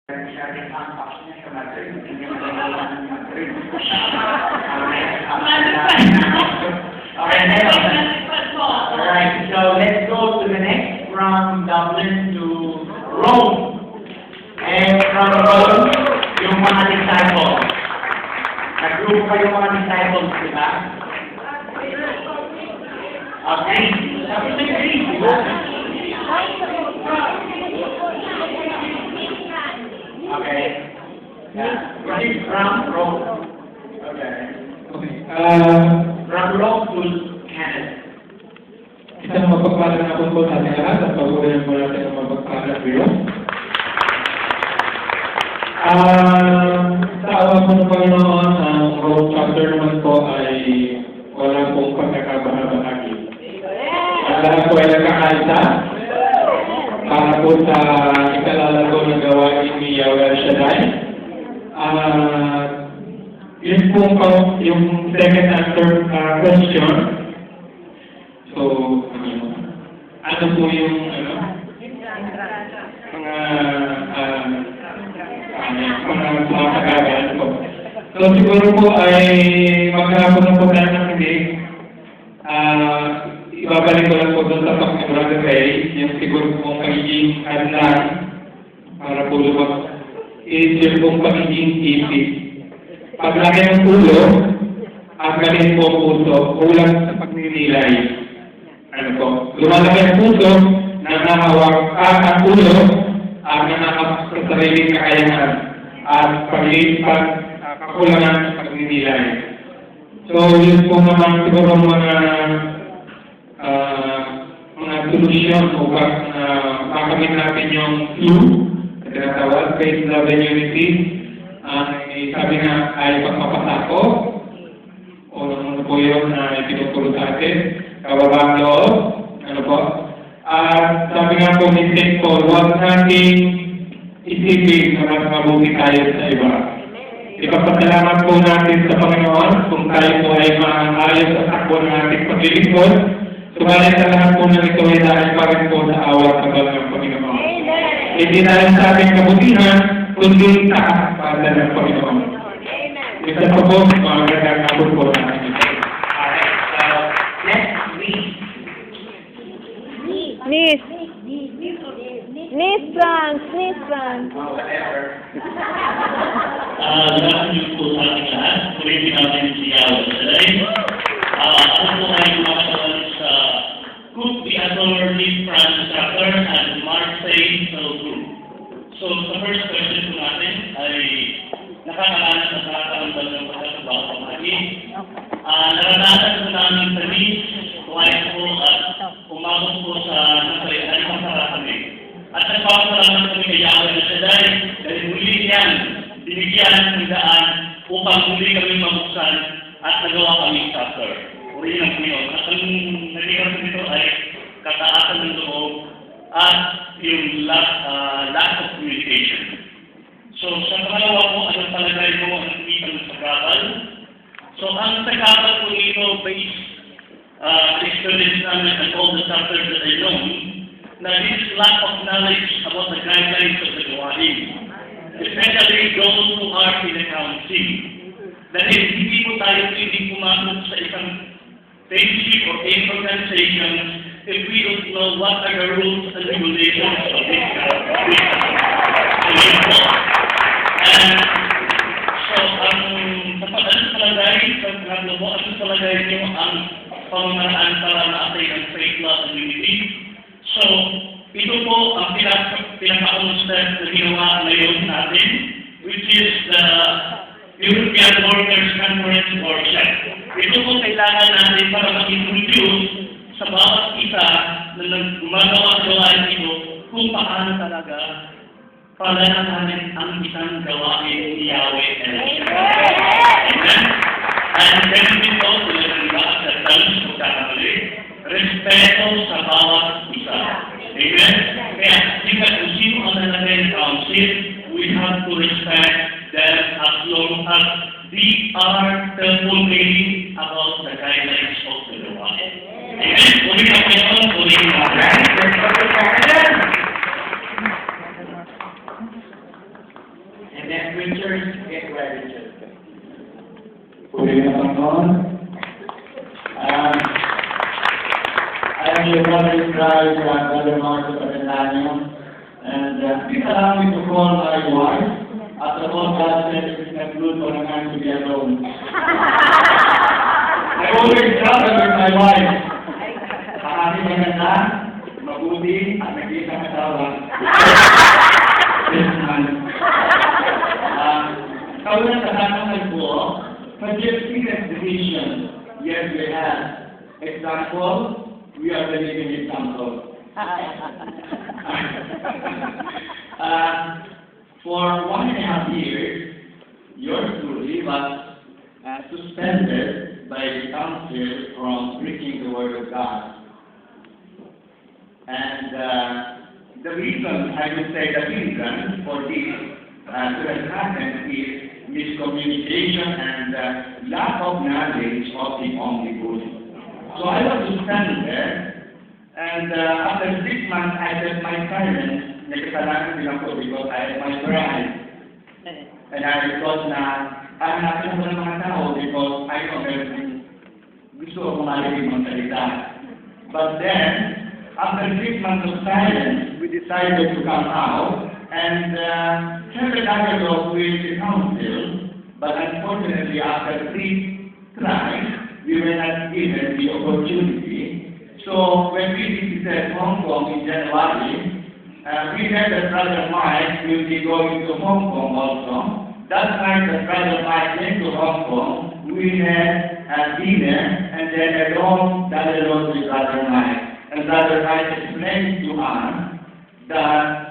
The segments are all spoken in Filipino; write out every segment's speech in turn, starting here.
Masyadong compact niya sa Madrid. Hindi niya magagawa ng Madrid. Alright, so let's go to the next. From Dublin to Rome. And from Rome, yung mga disciples. Nag-group pa yung mga disciples, di ba? Okay. Sabi na Greece, di ba? Okay. Yeah. From Rome. Okay. Okay. From Rome to Canada. Isang mapagpala na po sa ating lahat at pag-uwi mo natin ang mapagpala ng Diyos. Sa awa po ng Panginoon, ang Rome chapter naman po ay wala pong pagkakabahabahagi. Ang lahat po ay nagkakaisa para po sa ikalalago ng gawain ni Yahweh Shaddai. Yun po yung second and third question. So, ano po yung mga kagagalan po. So, siguro po ay maghapon na po tayo ng hindi. Ibabalik ko lang po doon sa pagkakulang kay yung siguro pong pagiging hadlan para po lumag is yung pong pagiging isip. Paglaki ng ulo, ang galing po puso, ulang sa pagninilay. Ano po? Lumalaki ang puso, nanahawak ang ulo, ang nanahawak sa sariling kakayahan at paglipat kakulangan sa pagninilay. So, yun po naman siguro mga solusyon upang makamit natin yung clue na tinatawag, faith, love, and unity. Sabi nga ay pagpapasako o ano po yun na itinuturo sa atin, kababang loob, ano po. At sabi nga po ni St. Paul, huwag nating isipin na mas mabuti tayo sa iba. Ipapasalamat po natin sa Panginoon kung tayo po ay maayos sa takbo ng ating paglilingkod. Subalit sa lahat po ng ito ay dahil pa rin po sa awat ng Panginoon. Hindi dahil sa ating kabutihan, kundi sa kapatid ng Panginoon. Isa pa po, magandang kapot po natin. Alright, so let's read. Miss France. Oh, whatever. Lahat niyo po sa ating lahat. Ulitin natin si Yahweh Shaddai. Ako po ay makatawan sa Cook the Authority France Chapter and Marseille Cell Group. So, sa first question po natin ay nakakaalam sa nakakaambal ng pagkakabaw ng hangin. Naranasan po namin sa Nice, kumain po at umabot po sa nasayaan ng kami. At nagpapasalamat kami kay Yahweh Shaddai dahil muli yan, binigyan ng daan upang muli kami mabuksan at nagawa kami chapter. Urihin ang Panginoon. At ang nagiging dito ay kataasan ng loob at yung lack of communication. So, sa pangalawa po, anong palagay mo ang dito sa kapal? So, ang sa kapal po dito, based experience namin and all the chapters that I know, na this lack of knowledge about the guidelines of the gawain, especially those who are in accounting. Dahil hindi po tayo pwedeng pumasok sa isang friendship or any organization if we don't know what are the rules and regulations of this and so, sa palagay, sa pangalawa mo, ang palagay nyo ang pamamaraan para ma-attain ang faith, love, and unity. So, ito po ang pinaka-unang step na ginawa ngayon natin, which is the European Workers' Conference Workshop. Ito po kailangan natin para mag-introduce sa bawat isa na gumagawa gawain ito kung paano talaga palalahanin ang isang gawain ni Yahweh Amen. And then ito, diba, acceptance, magkakamali, respeto sa bawat isa. Amen? Kaya, kung sino ang nalagay ng council, we have to respect them as long as they are fulfilling about the guidelines of the gawain. Amen? Ulit ang Panginoon, ulit ang Panginoon. And then preachers, get ready, church. Puri na Panginoon. I am your brother in Christ, Brother Marcos Avendaño, and please allow me to call my wife. After all, God said it is not good for a man to be alone. I always travel with my wife. Ang aking maganda, mabuti, at nag-iisang asawa. Yes, man. Kawalan sa tanong po, Majestic division, yes we have. Example, we are the living example. For 1.5 years, yours truly was suspended by the council from preaching the word of God. And the reason, I would say the reason for this to have happened is miscommunication and lack of knowledge of the Omnibus. So I was suspended, and after 6 months I said my parents, nagkasalanan din ako because I had my bride. And I thought na, hanapin ako ng mga tao because I know that gusto ko marinig ng salita. But then, after 6 months of silence, we decided to come out and have a dialogue with the council, but unfortunately after 3 tries, we were not given the opportunity. So when we visited Hong Kong in January, we heard that Brother Mike will be going to Hong Kong also. That night that Brother Mike came to Hong Kong, we had a dinner and then a long dialogue with Brother Mike. And Brother Mike explained to us that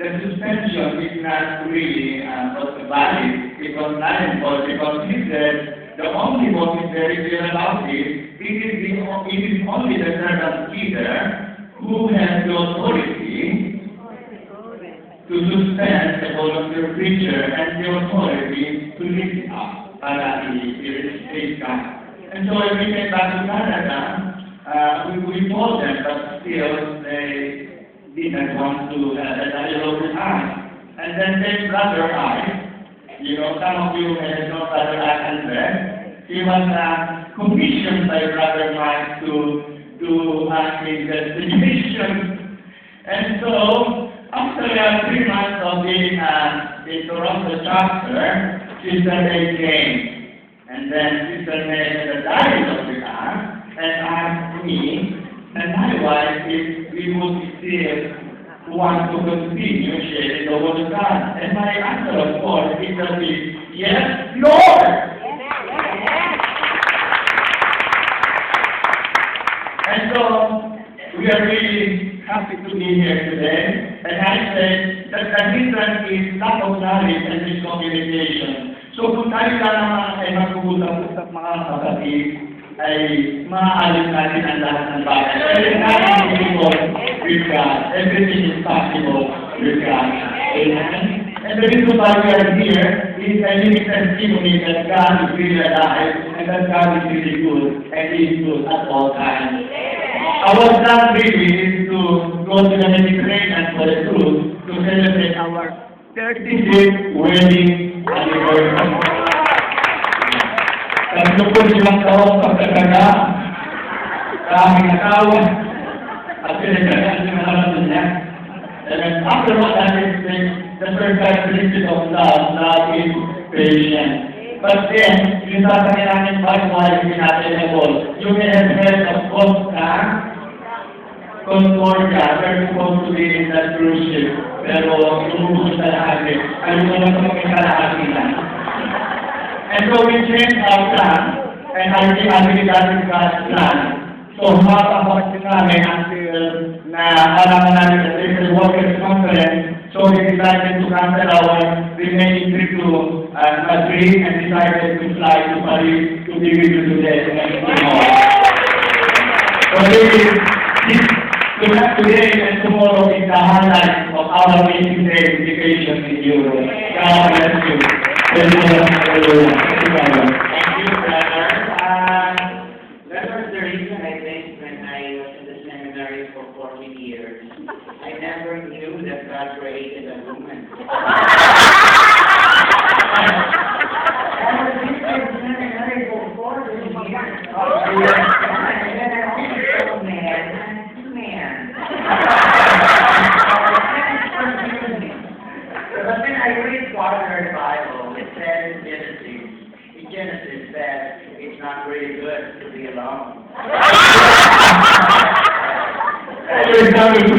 the suspension is not really valid. It was not enforced because he said the only one is very clear about it. It is only the servant Peter who has the authority to suspend a volunteer preacher and the authority to lift up para i-state ka. And so when we came back to Canada, we told them, but still they didn't want to dialogue with us. And then their brother I, you know, some of you may know Brother Andre, he was commissioned by Brother Mike to do an investigation. And so, after 3 months of being the Toronto chapter, Sister May came. And then Sister May had a dialogue with us and asked me and my wife if we would still want to continue sharing the word of God. And my answer, of course, is yes, Lord! And so, we are really happy to be here today. And I said that the reason is lack of knowledge and miscommunication. So kung tayo lang naman ay mag-usap-usap mga kapatid, ay maaalis natin ang lahat ng bagay. Everything is possible with God. Everything is possible with God. Amen? And the reason why we are here is a living testimony that God is really alive and that God is really good and He is good at all times. Our plan really is to go to the Mediterranean for a cruise to celebrate our 35th wedding anniversary. Tatlo po silang taon pagkakaga, kaming asawa, at pinagkakaan ng halaman niya. And after what I explained, the first characteristic of love is patience. But then, yung sasabi namin pag-wise natin na goal, you may have heard of Concordia, we're supposed to be in that cruise ship, pero lumubos sa lahat. Alam mo naman kung may kalahati lang. And so we changed our plan, and I think that is God's plan. So habang namin until na alaman namin that this is Workers' Conference, so we decided to cancel our remaining trip to Madrid and decided to fly to Paris to be with you today and tomorrow. So today and tomorrow is the highlight of our amazing day vacation in Europe. God bless you. Thank you, brother. That was the reason I think when I was in the seminary for 14 years, I never knew that God created a woman. But then I read part of the Bible, it says in Genesis that it's not really good to be alone. Always